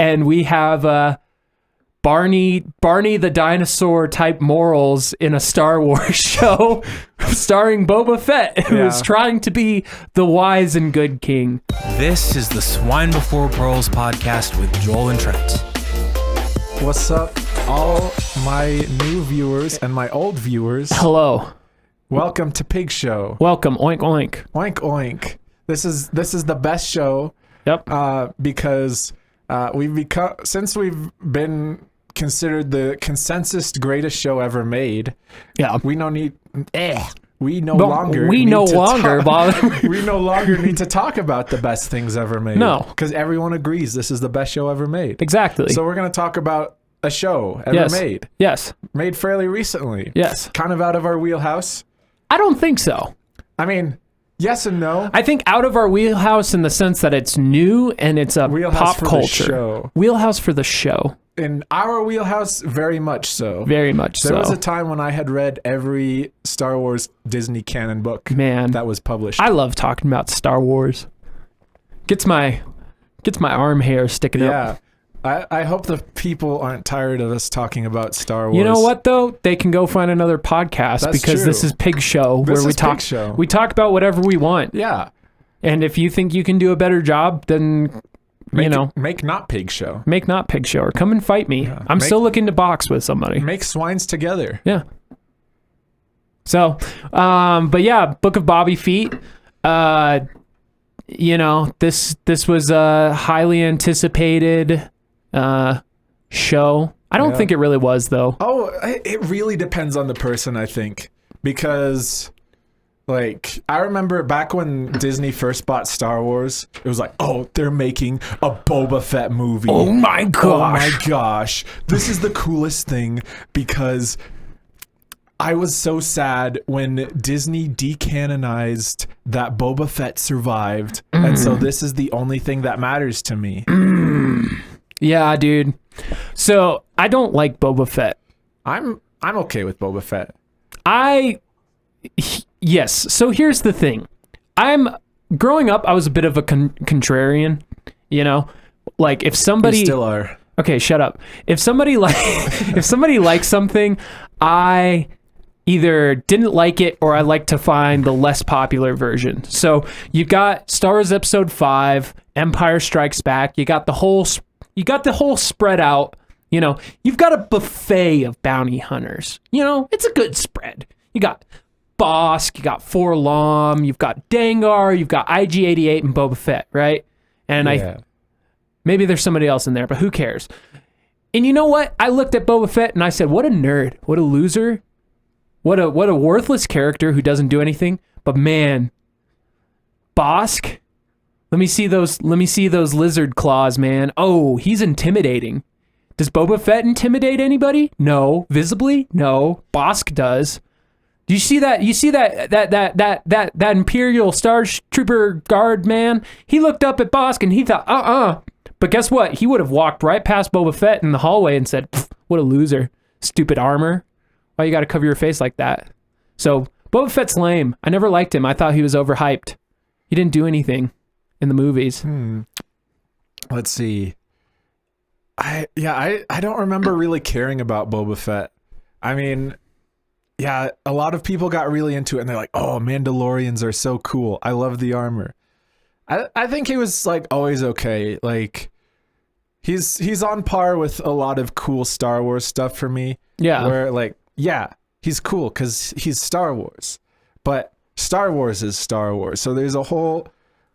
and we have Barney the dinosaur type morals in a Star Wars show starring Boba Fett, who is trying to be the wise and good king. This is the Swine Before Pearls Podcast with Joel and Trent. What's up, all my new viewers and my old viewers? Hello. Welcome to Pig Show. Welcome. Oink oink. Oink oink. This is the best show. Yep. Because since we've been considered the consensus greatest show ever made. Yeah. We no longer need to talk about the best things ever made. No. Because everyone agrees this is the best show ever made. Exactly. So we're going to talk about a show ever made. Yes. Made fairly recently. Yes. Kind of out of our wheelhouse. I don't think so. I mean, yes and no. I think out of our wheelhouse in the sense that it's new and it's a wheelhouse pop culture. Show. Wheelhouse for the show. In our wheelhouse, very much so. Very much so. There was a time when I had read every Star Wars Disney canon book that was published. I love talking about Star Wars. Gets my arm hair sticking up. Yeah. I hope the people aren't tired of us talking about Star Wars. You know what though? They can go find another podcast. That's because true. This is Pig Show where we talk about whatever we want. Yeah. And if you think you can do a better job, then make not Pig Show. Make not Pig Show, or come and fight me. Yeah. I'm still looking to box with somebody. Make swines together. Yeah. So, but yeah, Book of Bobby Feet. This was a highly anticipated show. I don't think it really was though. Oh, it really depends on the person, I think, because like I remember back when Disney first bought Star Wars, it was like, oh, they're making a Boba Fett movie. Oh my gosh, this is the coolest thing, because I was so sad when Disney decanonized that Boba Fett survived, and so this is the only thing that matters to me. Yeah, dude. So I don't like Boba Fett. I'm okay with Boba Fett. Yes. So here's the thing. Growing up, I was a bit of a contrarian. You know, like if somebody You still are. Okay, shut up. If somebody likes something, I either didn't like it or I like to find the less popular version. So you've got Star Wars Episode 5, Empire Strikes Back. You got the whole spread out. You know, you've got a buffet of bounty hunters. You know, it's a good spread. You got Bosk, you got Forlom, you've got Dengar, you've got IG-88 and Boba Fett, right? And maybe there's somebody else in there, but who cares? And you know what? I looked at Boba Fett and I said, what a nerd, what a loser, what a worthless character who doesn't do anything. But man, Bosk, let me see those lizard claws, man. Oh, he's intimidating. Does Boba Fett intimidate anybody? No. Visibly? No. Bosk does. Do you see that? You see that Imperial Star Trooper guard man? He looked up at Bosk and he thought, But guess what? He would have walked right past Boba Fett in the hallway and said, what a loser. Stupid armor. Why you got to cover your face like that? So Boba Fett's lame. I never liked him. I thought he was overhyped. He didn't do anything in the movies. Let's see. I don't remember really caring about Boba Fett. I mean, yeah, a lot of people got really into it and they're like, oh, Mandalorians are so cool. I love the armor. I think he was like always okay. Like he's on par with a lot of cool Star Wars stuff for me. Yeah. Where like, yeah, he's cool because he's Star Wars. But Star Wars is Star Wars. So there's a whole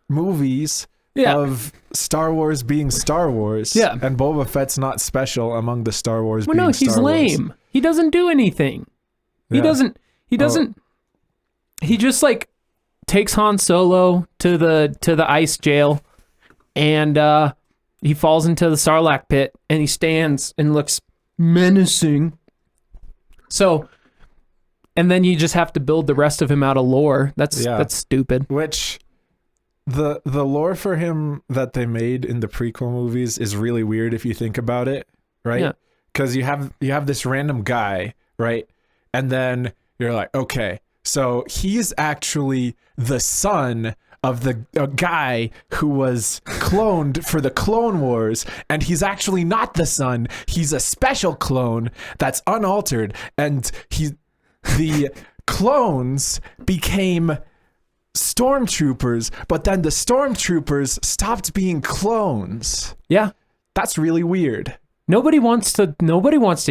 movies of Star Wars being Star Wars. Yeah. And Boba Fett's not special among the Star Wars being no, Star he's Wars. lame. He doesn't do anything. He doesn't he just like takes Han Solo to the ice jail and he falls into the Sarlacc pit and he stands and looks menacing. So and then you just have to build the rest of him out of lore. That's stupid. Which the lore for him that they made in the prequel movies is really weird if you think about it, right? Yeah. Because you have this random guy, right? And then you're like, okay, so he's actually the son of the guy who was cloned for the Clone Wars, and he's actually not the son. He's a special clone that's unaltered, and the clones became stormtroopers, but then the stormtroopers stopped being clones. Yeah. That's really weird. Nobody wants to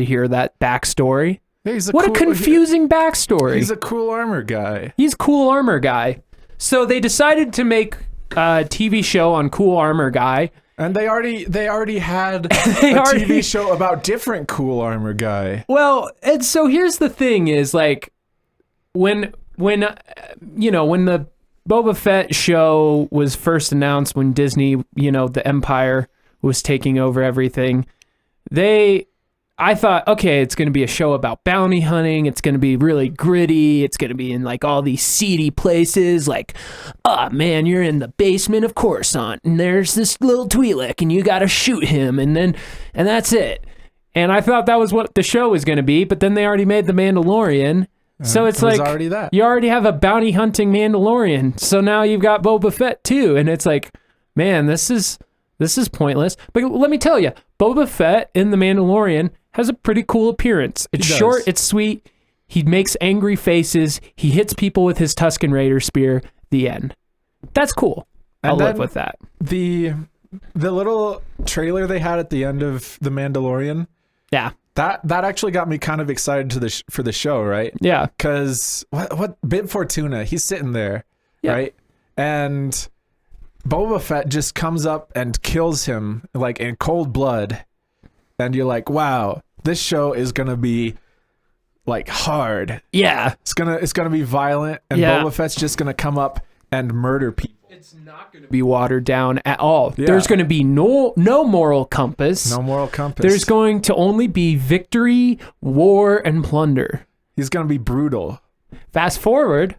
hear that backstory. Yeah, What a confusing backstory. He's a cool armor guy. He's a cool armor guy. So they decided to make a TV show on cool armor guy. And they already had a TV show about different cool armor guy. Well, and so here's the thing is like when the Boba Fett show was first announced, when Disney, the Empire was taking over everything, I thought, okay, it's going to be a show about bounty hunting. It's going to be really gritty. It's going to be in like all these seedy places. Like, oh man, you're in the basement of Coruscant and there's this little Twi'lek and you got to shoot him. And that's it. And I thought that was what the show was going to be. But then they already made The Mandalorian. So it's like, already that. You already have a bounty hunting Mandalorian. So now you've got Boba Fett too. And it's like, man, this is pointless. But let me tell you, Boba Fett in The Mandalorian has a pretty cool appearance. It's short, it's sweet. He makes angry faces. He hits people with his Tusken Raider spear. The end. That's cool. I'll live with that. The little trailer they had at the end of The Mandalorian. Yeah. That actually got me kind of excited for the show, right? Yeah. Because what Bib Fortuna, he's sitting there, right? And Boba Fett just comes up and kills him like in cold blood. And you're like, wow, this show is gonna be like hard. Yeah. It's gonna be violent, and Boba Fett's just gonna come up and murder people. It's not gonna be watered down at all. Yeah. There's gonna be no moral compass. No moral compass. There's going to only be victory, war, and plunder. He's gonna be brutal. Fast forward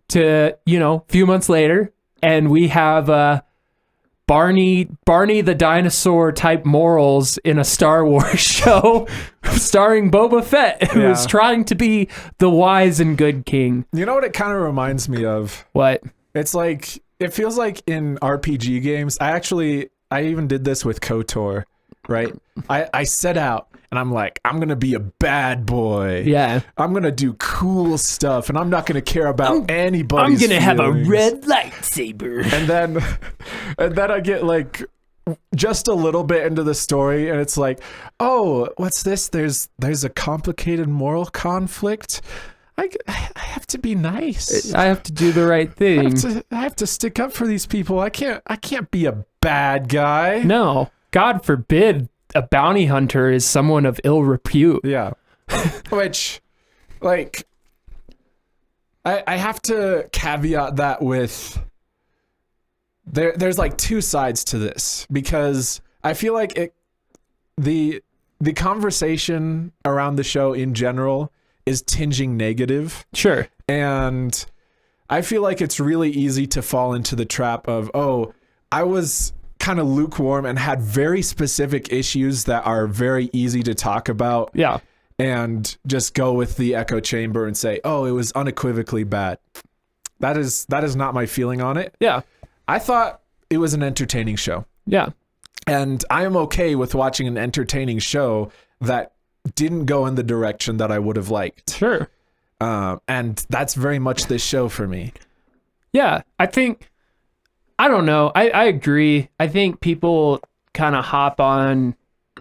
to, a few months later, and we have Barney the dinosaur type morals in a Star Wars show starring Boba Fett, who is trying to be the wise and good king. You know what it kind of reminds me of? What? It's like, it feels like in RPG games. I even did this with KOTOR, right? I set out and I'm like, I'm going to be a bad boy. Yeah. I'm going to do cool stuff and I'm not going to care about anybody's I'm going to have a feelings. red lightsaber. And then I get like just a little bit into the story and it's like, oh, what's this? There's a complicated moral conflict. I have to be nice. I have to do the right thing. I have to stick up for these people. I can't be a bad guy. No, God forbid a bounty hunter is someone of ill repute. Yeah. Which, like, I have to caveat that with there's like two sides to this, because I feel like the conversation around the show in general is tinging negative. Sure. And I feel like it's really easy to fall into the trap of, oh, I was kind of lukewarm and had very specific issues that are very easy to talk about. Yeah. And just go with the echo chamber and say, oh, it was unequivocally bad. That is not my feeling on it. Yeah. I thought it was an entertaining show. Yeah. And I am okay with watching an entertaining show that didn't go in the direction that I would have liked. Sure. And that's very much this show for me. Yeah. I don't know. I agree. I think people kind of hop on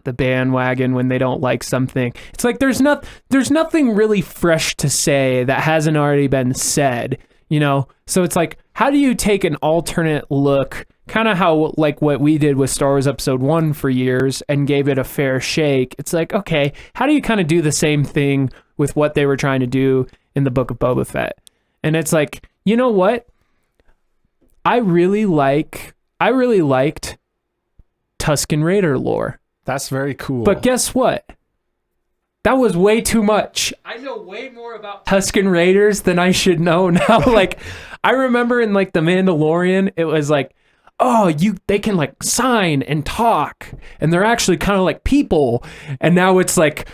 the bandwagon when they don't like something. It's like there's nothing really fresh to say that hasn't already been said, So it's like, how do you take an alternate look, kind of how like what we did with Star Wars Episode 1 for years and gave it a fair shake? It's like, okay, how do you kind of do the same thing with what they were trying to do in the Book of Boba Fett? And it's like, you know what? I really liked Tusken Raider lore. That's very cool. But guess what? That was way too much. I know way more about Tusken Raiders than I should know now. Like, I remember in like The Mandalorian, it was like, oh, they can like sign and talk, and they're actually kind of like people. And now it's like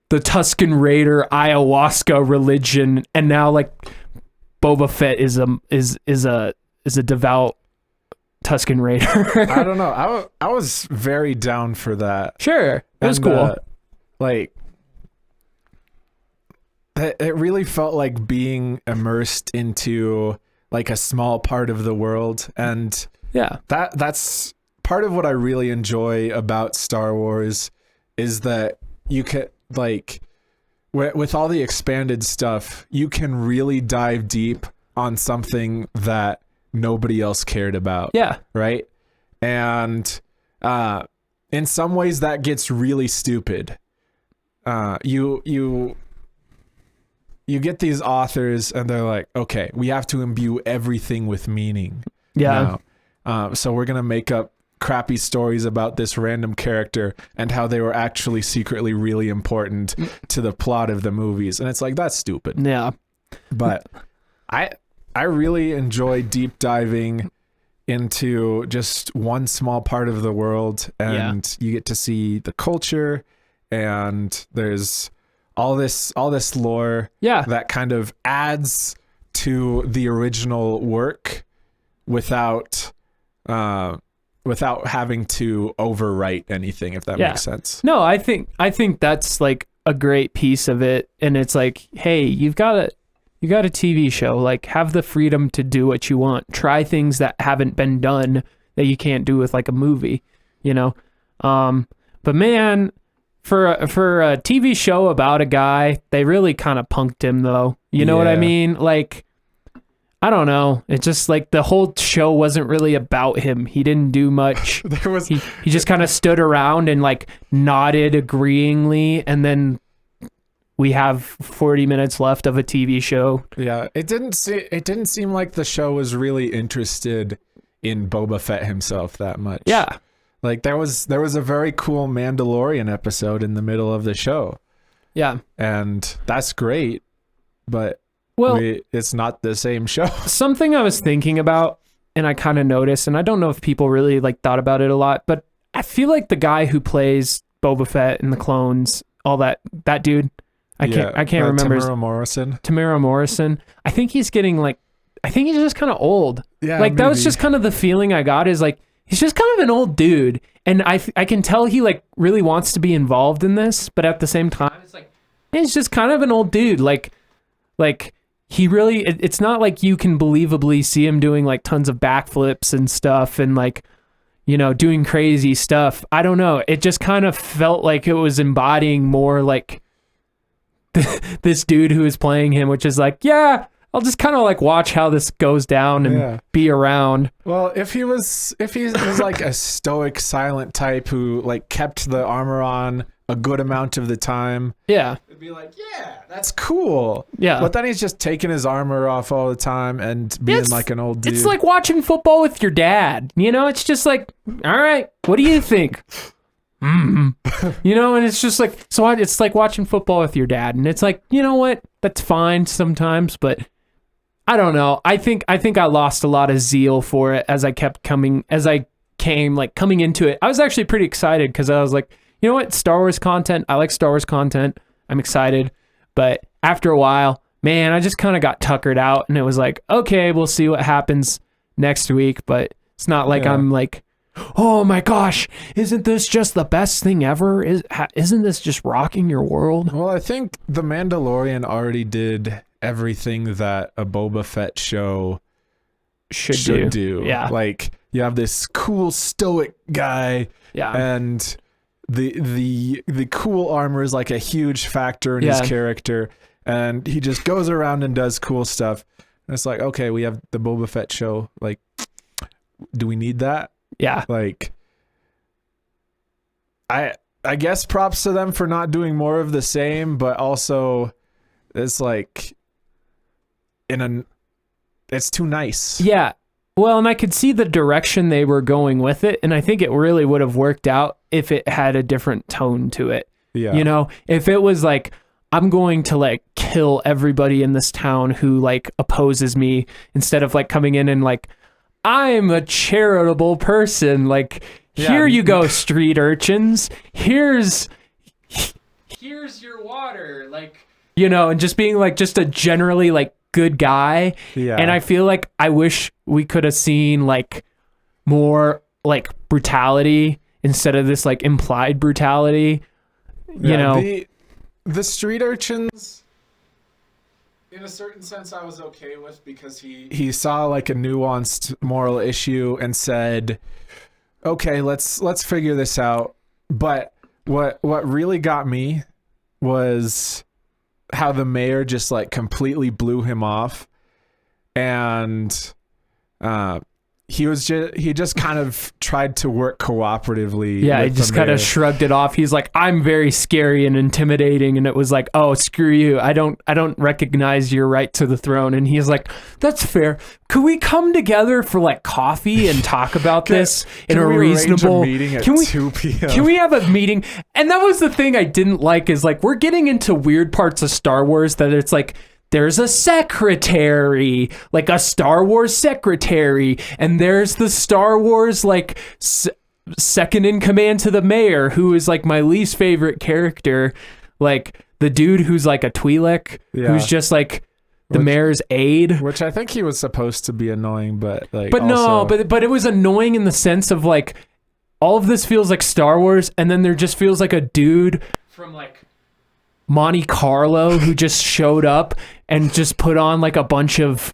the Tusken Raider ayahuasca religion, and now like Boba Fett is is a devout Tusken Raider. I don't know. I was very down for that. Sure, it was cool. Like, it really felt like being immersed into like a small part of the world, and yeah, that's part of what I really enjoy about Star Wars is that you can, like, with all the expanded stuff, you can really dive deep on something that nobody else cared about. Yeah. Right. And in some ways that gets really stupid. You get these authors and they're like, okay, we have to imbue everything with meaning. Yeah. Now. So we're going to make up crappy stories about this random character and how they were actually secretly really important to the plot of the movies. And it's like, that's stupid. Yeah. But I really enjoy deep diving into just one small part of the world, and you get to see the culture, and there's all this lore that kind of adds to the original work without having to overwrite anything, if that makes sense. No, I think that's like a great piece of it, and it's like, hey, you got a TV show, like, have the freedom to do what you want. Try things that haven't been done that you can't do with like a movie, you know? But man, for a TV show about a guy, they really kind of punked him though. You know what I mean? Like, I don't know. It's just like the whole show wasn't really about him. He didn't do much. He just kind of stood around and like nodded agreeingly, and then we have 40 minutes left of a TV show. Yeah, it didn't seem like the show was really interested in Boba Fett himself that much. Yeah. Like there was a very cool Mandalorian episode in the middle of the show. Yeah. And that's great, but it's not the same show. Something I was thinking about, and I kind of noticed, and I don't know if people really like thought about it a lot, but I feel like the guy who plays Boba Fett and the clones, all that dude, I can't remember. Tamara Morrison. I think he's just kind of old. Yeah. Like that was just kind of the feeling I got, is like, he's just kind of an old dude. And I can tell he like really wants to be involved in this, but at the same time, it's like, he's just kind of an old dude. Like he really, it's not like you can believably see him doing like tons of backflips and stuff and like, you know, doing crazy stuff. I don't know. It just kind of felt like it was embodying more like this dude who is playing him, which is like, yeah, I'll just kind of like watch how this goes down and be around. Well, if he was like a stoic, silent type who like kept the armor on a good amount of the time, it'd be like, yeah, that's cool. Yeah. But then he's just taking his armor off all the time and being like an old dude. It's like watching football with your dad. You know, it's just like, all right, what do you think? You know, and it's just like, so it's like watching football with your dad, and it's like, you know what, that's fine sometimes, but I don't know. I think I lost a lot of zeal for it as I came into it. I was actually pretty excited because I was like, you know what, Star Wars content, I like Star Wars content, I'm excited, but after a while, man, I just kind of got tuckered out, and it was like, okay, we'll see what happens next week, but it's not like I'm like, oh my gosh, isn't this just the best thing ever? Isn't this just rocking your world? Well, I think The Mandalorian already did everything that a Boba Fett show should do. Yeah. Like, you have this cool stoic guy, and the cool armor is like a huge factor in his character, and he just goes around and does cool stuff. And it's like, okay, we have the Boba Fett show. Like, do we need that? Yeah. Like, I guess props to them for not doing more of the same, but also it's like it's too nice. Yeah. Well, and I could see the direction they were going with it, and I think it really would have worked out if it had a different tone to it. Yeah. You know, if it was like, I'm going to like kill everybody in this town who like opposes me, instead of like coming in and like, I'm a charitable person. Like, here you go, street urchins. Here's your water. Like, you know, and just being like just a generally like good guy. Yeah. And I feel like I wish we could have seen like more like brutality instead of this like implied brutality. You know, the street urchins, in a certain sense, I was okay with, because he saw like a nuanced moral issue and said, okay, let's figure this out. But what really got me was how the mayor just like completely blew him off, and he just kind of tried to work cooperatively. Yeah, he just kind of shrugged it off. He's like, I'm very scary and intimidating, and it was like, oh, screw you. I don't recognize your right to the throne. And he's like, that's fair. Could we come together for like coffee and talk about this in a reasonable meeting at 2 p.m.? Can we have a meeting? And that was the thing I didn't like, is like, we're getting into weird parts of Star Wars that it's like, there's a secretary, like a Star Wars secretary, and there's the Star Wars like second in command to the mayor, who is like my least favorite character, like the dude who's like a Twi'lek, who's just like the mayor's aide. Which I think he was supposed to be annoying, but like, but also... no, but it was annoying in the sense of like, all of this feels like Star Wars, and then there just feels like a dude from like Monte Carlo who just showed up and just put on like a bunch of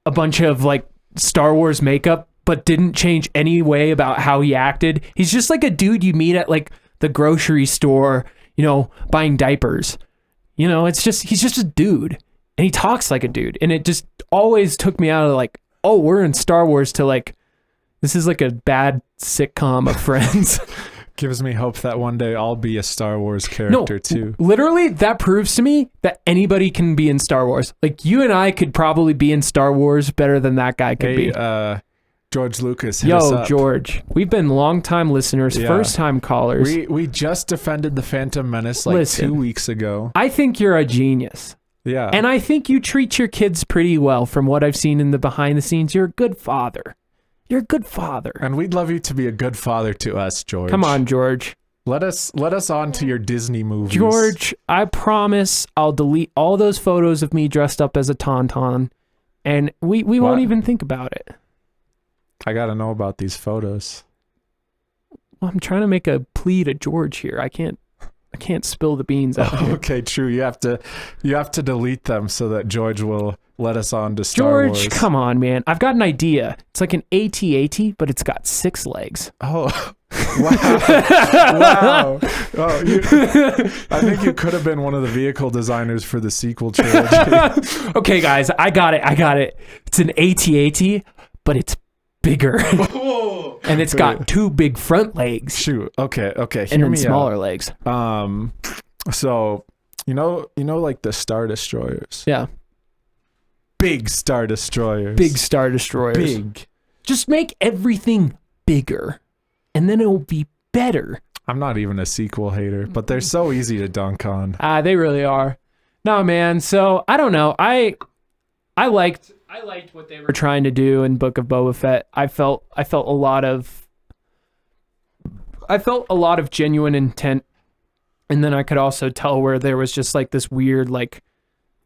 like Star Wars makeup, but didn't change any way about how he acted. He's just like a dude you meet at like the grocery store, buying diapers. He's just a dude, and he talks like a dude. And it just always took me out of like, oh, we're in Star Wars, to like, this is like a bad sitcom of Friends. Gives me hope that one day I'll be a Star Wars character too. Literally, that proves to me that anybody can be in Star Wars. Like, you and I could probably be in Star Wars better than that guy could be. George Lucas, hit us up. George. We've been long-time listeners, first-time callers. We just defended the Phantom Menace like 2 weeks ago. I think you're a genius. Yeah. And I think you treat your kids pretty well from what I've seen in the behind the scenes. You're a good father. You're a good father. And we'd love you to be a good father to us, George. Come on, George. Let us on to your Disney movies. George, I promise I'll delete all those photos of me dressed up as a tauntaun, and we won't even think about it. I got to know about these photos. Well, I'm trying to make a plea to George here. I can't spill the beans out here. Okay, true. You have to delete them so that George will let us on to Star Wars. George, come on, man. I've got an idea. It's like an AT-AT, but it's got 6 legs. Oh, wow. Oh, I think you could have been one of the vehicle designers for the sequel trilogy. Okay, guys, I got it. It's an AT-AT, but it's bigger. And it's got 2 big front legs. Shoot. Okay. And then smaller legs. So, like the Star Destroyers. Yeah. Big Star Destroyers. Big Star Destroyers. Big. Just make everything bigger, and then it will be better. I'm not even a sequel hater, but they're so easy to dunk on. They really are. No, man. So I don't know. I liked what they were trying to do in Book of Boba Fett. I felt a lot of genuine intent, and then I could also tell where there was just like this weird like,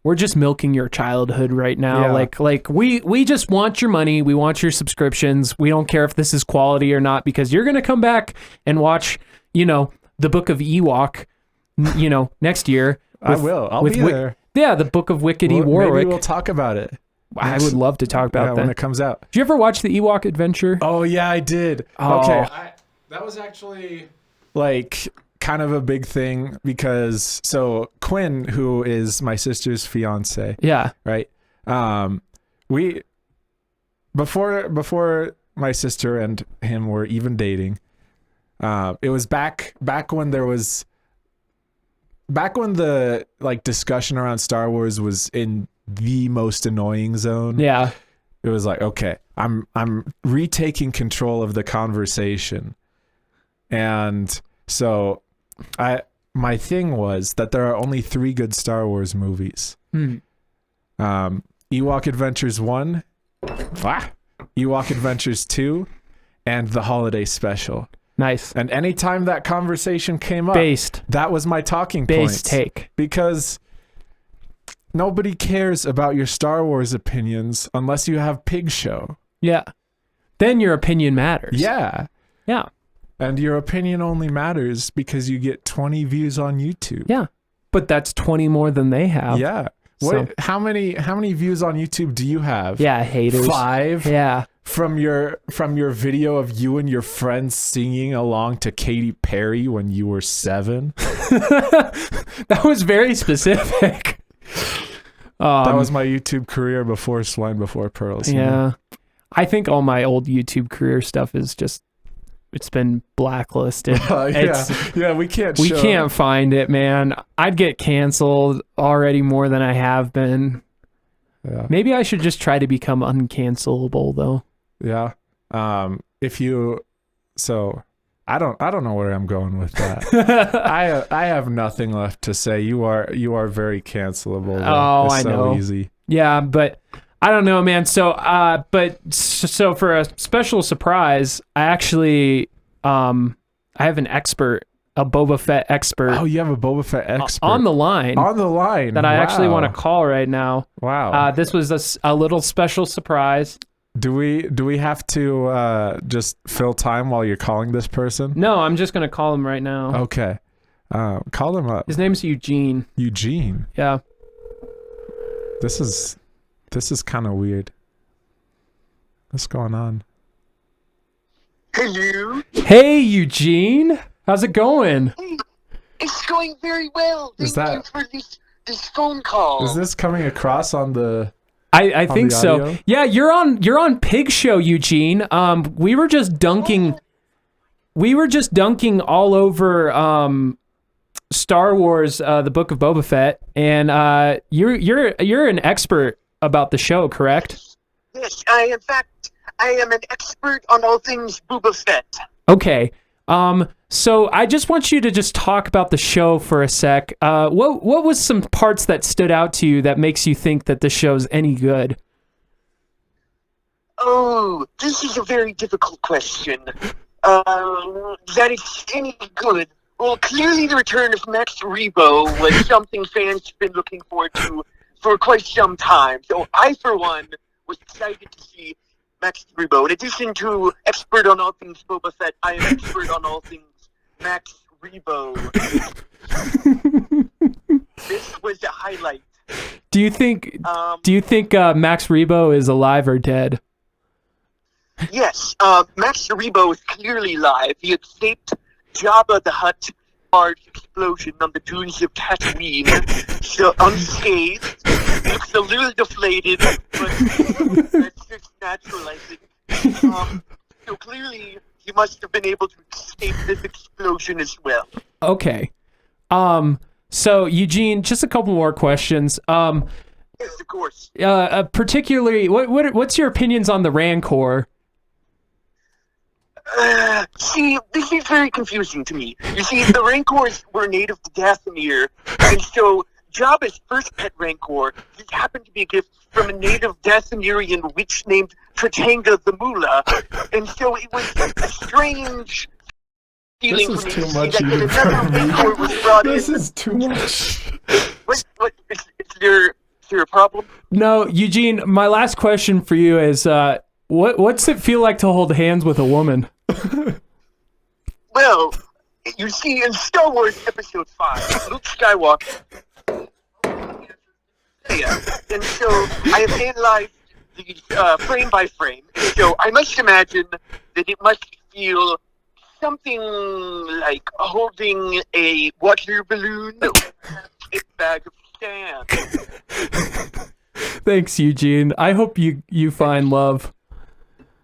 we're just milking your childhood right now. Yeah. Like we just want your money. We want your subscriptions. We don't care if this is quality or not, because you're going to come back and watch, the Book of Ewok, next year. I will. I'll be there. Yeah, the Book of Wickedy Warwick. Maybe we'll talk about it. I would love to talk about that when it comes out. Did you ever watch the Ewok Adventure? Oh, yeah, I did. Oh. Okay. That was actually like kind of a big thing, because Quinn, who is my sister's fiance, right, we before my sister and him were even dating, it was back when the like discussion around Star Wars was in the most annoying zone. Yeah, it was like, okay, I'm retaking control of the conversation, and so my thing was that there are only 3 good Star Wars movies. Ewok Adventures 1, Ewok Adventures 2, and the Holiday Special. Nice. And anytime that conversation came up, that was my talking point. Take. Because nobody cares about your Star Wars opinions unless you have Pig Show. Yeah. Then your opinion matters. Yeah. Yeah. And your opinion only matters because you get 20 views on YouTube. Yeah. But that's 20 more than they have. Yeah. How many views on YouTube do you have? Yeah, haters. 5? Yeah. From your video of you and your friends singing along to Katy Perry when you were 7? That was very specific. That was my YouTube career before Swine Before Pearls. Yeah. I think all my old YouTube career stuff is just, it's been blacklisted. We can't find it, man. I'd get canceled already more than I have been. Yeah. Maybe I should just try to become uncancelable though. Yeah. I don't know where I'm going with that. I have nothing left to say. You are very cancelable. Oh, it's I so know. Easy. Yeah, but I don't know, man. So so for a special surprise, I actually I have an expert, a Boba Fett expert. Oh, you have a Boba Fett expert on the line. On the line. That I actually want to call right now. Wow. This was a little special surprise. Do we have to just fill time while you're calling this person? No, I'm just gonna call him right now. Okay. Call him up. His name's Eugene. Eugene. Yeah. This is kind of weird. What's going on? Hello. Hey, Eugene. How's it going? Hey, it's going very well. Is Thank you for this phone call. Is this coming across on the? I think the so. audio? Yeah, you're on Pig Show, Eugene. We were just dunking. We were just dunking all over Star Wars, the Book of Boba Fett, and you're an expert about the show, correct? Yes, I am an expert on all things Boba Fett. Okay. So I just want you to just talk about the show for a sec. What was some parts that stood out to you that makes you think that the show's any good? Oh, this is a very difficult question. That it's any good. Well, clearly the return of Max Rebo was something fans have been looking forward to for quite some time. So I, for one, was excited to see Max Rebo. In addition to expert on all things Boba Fett, I am expert on all things Max Rebo. This was a highlight. Do you think Max Rebo is alive or dead? Yes, Max Rebo is clearly live. He escaped Jabba the Hutt large explosion on the dunes of Tatooine, so unscathed. He looks a little deflated, but that's just natural, I think. So clearly, he must have been able to escape this explosion as well. Okay. So Eugene, just a couple more questions. Yes, of course. Particularly, what's your opinions on the Rancor? See, this is very confusing to me. You see, the Rancors were native to Dathomir, and so Jabba's first pet Rancor just happened to be a gift from a native Dathomirian witch named Tratanga the Mula, and so it was a strange feeling This for is me too to much see that even another for me. Rancor was brought This in. is too much. What, is there a problem? No, Eugene, my last question for you is, what's it feel like to hold hands with a woman? Well, you see, in Star Wars Episode 5, Luke Skywalker, and so I have analyzed these frame by frame, so I must imagine that it must feel something like holding a water balloon with a bag of sand. Thanks, Eugene. I hope you find love.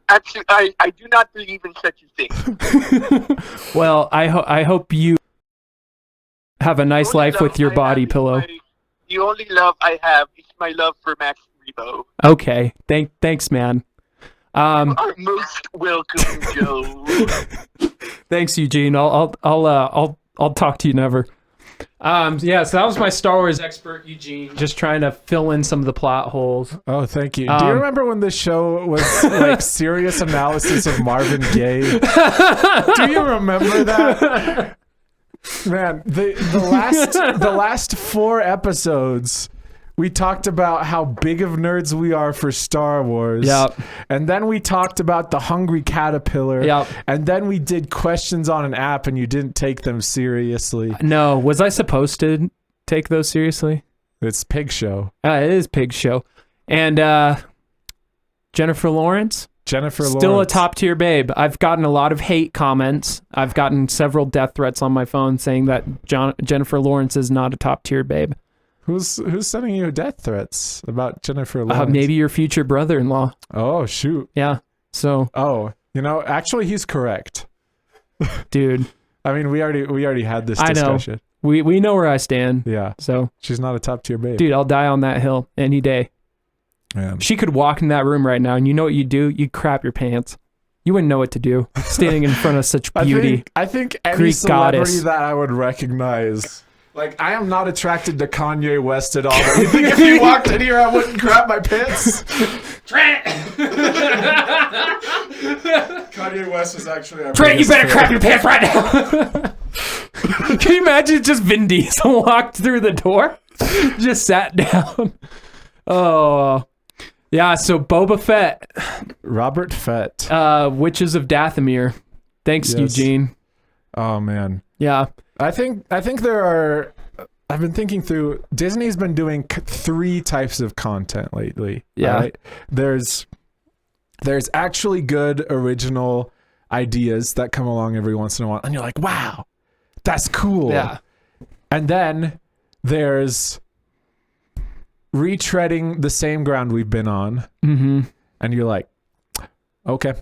Actually, I do not believe in such a thing. Well, I hope you have a nice life with your body pillow. The only love I have is my love for Max Rebo. Okay, thanks, man. You are most welcome, Joe. Thanks, Eugene. I'll talk to you never. Yeah, so that was my Star Wars expert, Eugene, just trying to fill in some of the plot holes. Oh, thank you. Do you remember when this show was like serious analysis of Marvin Gaye? Do you remember that? Man, the last 4 episodes we talked about how big of nerds we are for Star Wars. Yep. And then we talked about the hungry caterpillar. Yep. And then we did questions on an app and you didn't take them seriously. No, was I supposed to take those seriously? It's Pig Show. It is Pig Show. And Jennifer Lawrence? Still a top tier babe. I've gotten a lot of hate comments. I've gotten several death threats on my phone saying that Jennifer Lawrence is not a top tier babe. Who's sending you death threats about Jennifer Lawrence? Maybe your future brother-in-law. Oh, shoot. Yeah. So. Oh, actually he's correct. Dude. I mean, we already had this discussion. I know. We know where I stand. Yeah. So. She's not a top tier babe. Dude, I'll die on that hill any day. Man. She could walk in that room right now, and you know what you'd do? You'd crap your pants. You wouldn't know what to do, standing in front of such beauty. I think any Greek celebrity goddess. that I would recognize. Like, I am not attracted to Kanye West at all. But you think if he walked in here, I wouldn't crap my pants? Trent! Kanye West is actually our Trent, you biggest better fan. crap your pants right now! Can you imagine just Vin Diesel walked through the door? Just sat down. Oh... Yeah, so Boba Fett. Robert Fett. Witches of Dathomir. Thanks, Yes. Eugene. Oh, man. Yeah. I think there are... I've been thinking through... Disney's been doing 3 types of content lately. Yeah. Right? There's actually good original ideas that come along every once in a while. And you're like, wow, that's cool. Yeah. And then there's... retreading the same ground we've been on, and you're like, okay.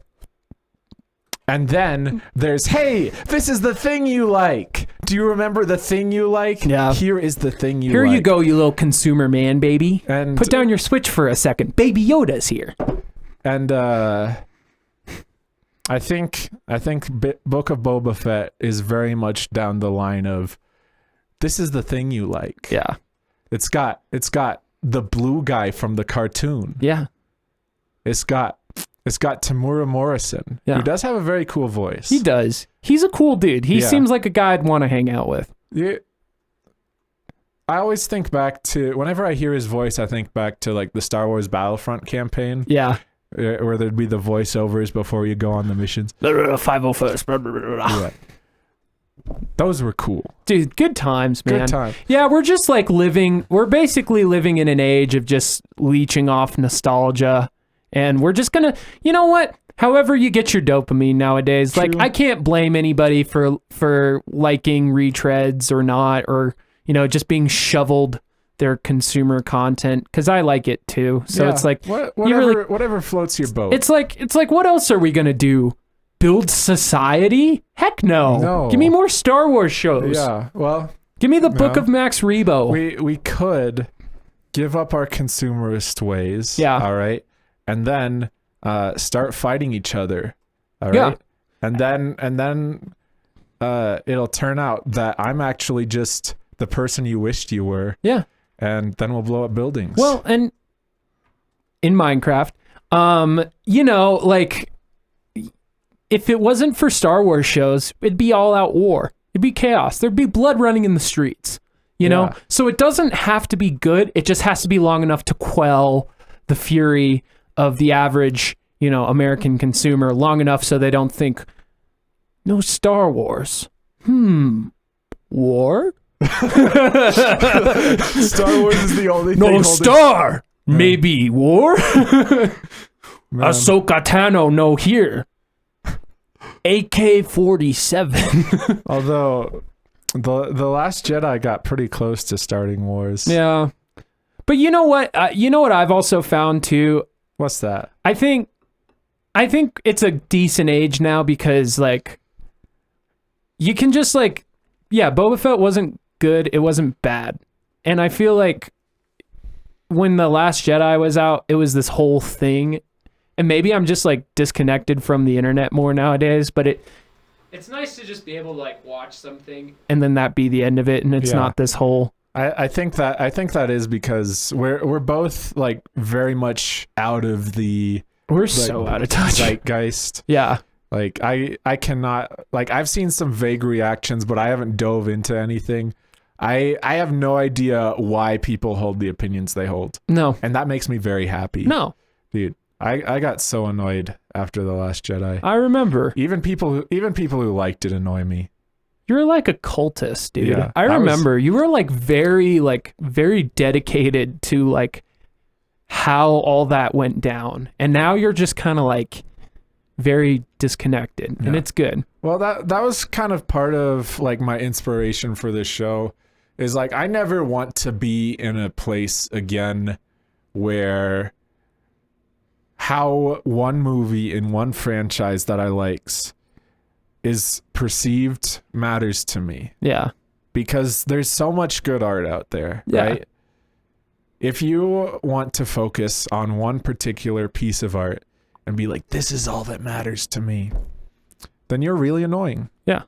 And then there's, hey, this is the thing you like. Do you remember the thing you like? Yeah. Here is the thing you Here like. you go, you little consumer man, baby. And Put down your Switch for a second. Baby Yoda's here. And I think Book of Boba Fett is very much down the line of, this is the thing you like. Yeah. It's got the blue guy from the cartoon. Yeah. It's got Tamura Morrison, Yeah. who does have a very cool voice. He does. He's a cool dude. He Yeah. seems like a guy I'd want to hang out with. Yeah. I always think back to, whenever I hear his voice, I think back to like the Star Wars Battlefront campaign, Yeah. where there'd be the voiceovers before you go on the missions. 501st. Yeah. Those were cool. Dude, good times, man. Good time. Yeah, we're just like we're basically living in an age of just leeching off nostalgia. And we're just gonna, you know what? However you get your dopamine nowadays, True. like I can't blame anybody for liking retreads or not, or, just being shoveled their consumer content, because I like it too. So Yeah. it's like, whatever floats your boat. it's like, what else are we gonna do? Build society? Heck no. No. Give me more Star Wars shows. Yeah. Well, Give me the Book No. of Max Rebo. we could give up our consumerist ways. Yeah. All right. And then start fighting each other. All right. Yeah. And then it'll turn out that I'm actually just the person you wished you were. Yeah. And then we'll blow up buildings. Well, and in Minecraft, like, if it wasn't for Star Wars shows, it'd be all out war. It'd be chaos. There'd be blood running in the streets, you know? Yeah. So it doesn't have to be good. It just has to be long enough to quell the fury of the average, American consumer, long enough so they don't think, no Star Wars. War? Star Wars is the only thing No holding- star. Maybe war? Man. Ahsoka Tano no here. AK-47. Although the Last Jedi got pretty close to starting wars. Yeah. But you know what? I've also found too? What's that? I think it's a decent age now because, like, you can just, like, yeah, Boba Fett wasn't good. It wasn't bad. And I feel like when The Last Jedi was out, it was this whole thing. And maybe I'm just, like, disconnected from the internet more nowadays, but it's nice to just be able to, like, watch something and then that be the end of it, and it's Yeah. not this whole... I think that is because we're both like very much out of the We're so out of touch. zeitgeist. Yeah. Like I cannot, like, I've seen some vague reactions, but I haven't dove into anything. I have no idea why people hold the opinions they hold. No. And that makes me very happy. No. Dude, I got so annoyed after The Last Jedi. I remember. Even people who liked it annoy me. You're like a cultist, dude. Yeah, I remember you were like very dedicated to like how all that went down. And now you're just kind of like very disconnected, and it's good. Well, that was kind of part of like my inspiration for this show is like I never want to be in a place again where how one movie in one franchise that I likes is perceived matters to me. Yeah. Because there's so much good art out there, right? If you want to focus on one particular piece of art and be like, this is all that matters to me, then you're really annoying. Yeah.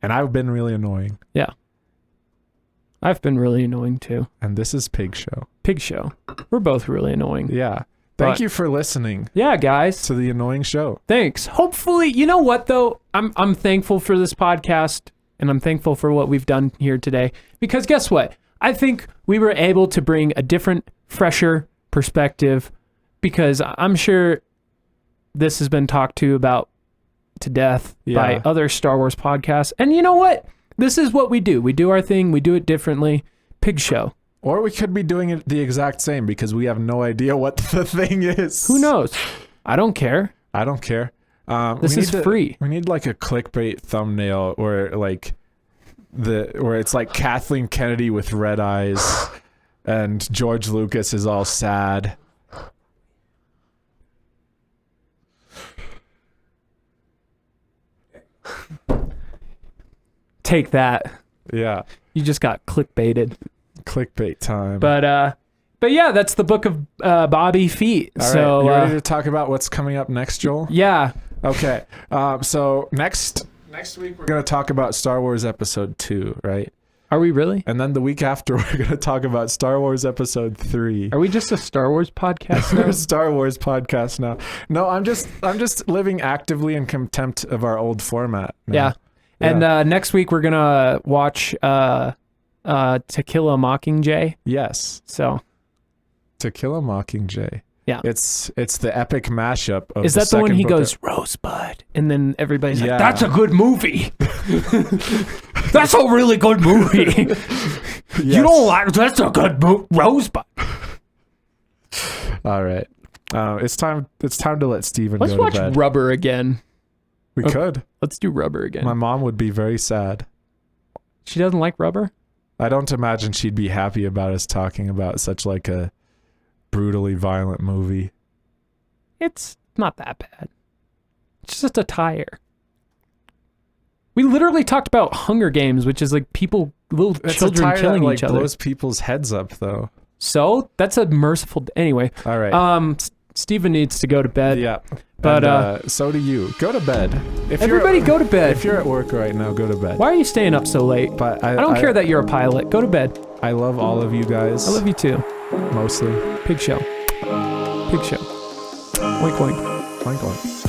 And I've been really annoying. Yeah. I've been really annoying too. And this is Pig Show. Pig Show. We're both really annoying. Yeah. Thank you for listening. Yeah, guys. To the annoying show. Thanks. Hopefully, you know what though? I'm thankful for this podcast, and I'm thankful for what we've done here today. Because guess what? I think we were able to bring a different, fresher perspective, because I'm sure this has been talked to about to death by other Star Wars podcasts. And you know what? This is what we do. We do our thing. We do it differently. Pig Show. Or we could be doing it the exact same because we have no idea what the thing is. Who knows? I don't care. I don't care. This is free. We need like a clickbait thumbnail or like where it's like Kathleen Kennedy with red eyes and George Lucas is all sad. Take that. Yeah. You just got clickbaited. Clickbait time. But yeah, that's the book of Bobby Feet. All so right. You ready to talk about what's coming up next, Joel? Yeah. Okay. So next week we're gonna talk about Star Wars Episode 2, right? Are we really? And then the week after we're gonna talk about Star Wars Episode 3. Are we just a Star Wars podcast We're now? a Star Wars podcast now. No, I'm just living actively in contempt of our old format now. Yeah. And next week we're gonna watch To Kill a Mockingjay. Yes. So To Kill a Mockingjay. Yeah. It's the epic mashup of Is that the one second he book goes, Rosebud? And then everybody's Yeah. like, that's a good movie. That's a really good movie. You don't like, that's a good movie. Rosebud. All right. It's time to let Steven Let's go to watch bed. Rubber again. We could. Let's do Rubber again. My mom would be very sad. She doesn't like Rubber? I don't imagine she'd be happy about us talking about such like a brutally violent movie. It's not that bad. It's just a tire. We literally talked about Hunger Games, which is like little It's children a tire killing that, like, each other. blows people's heads up, though. So that's a merciful. Anyway. All right. Steven needs to go to bed. Yeah. But and, so do you. Go to bed. Everybody go to bed. If you're at work right now, go to bed. Why are you staying up so late? But I don't care that you're a pilot. Go to bed. I love all of you guys. I love you too. Mostly. Pig Show. Pig Show. Oink oink. Oink oink.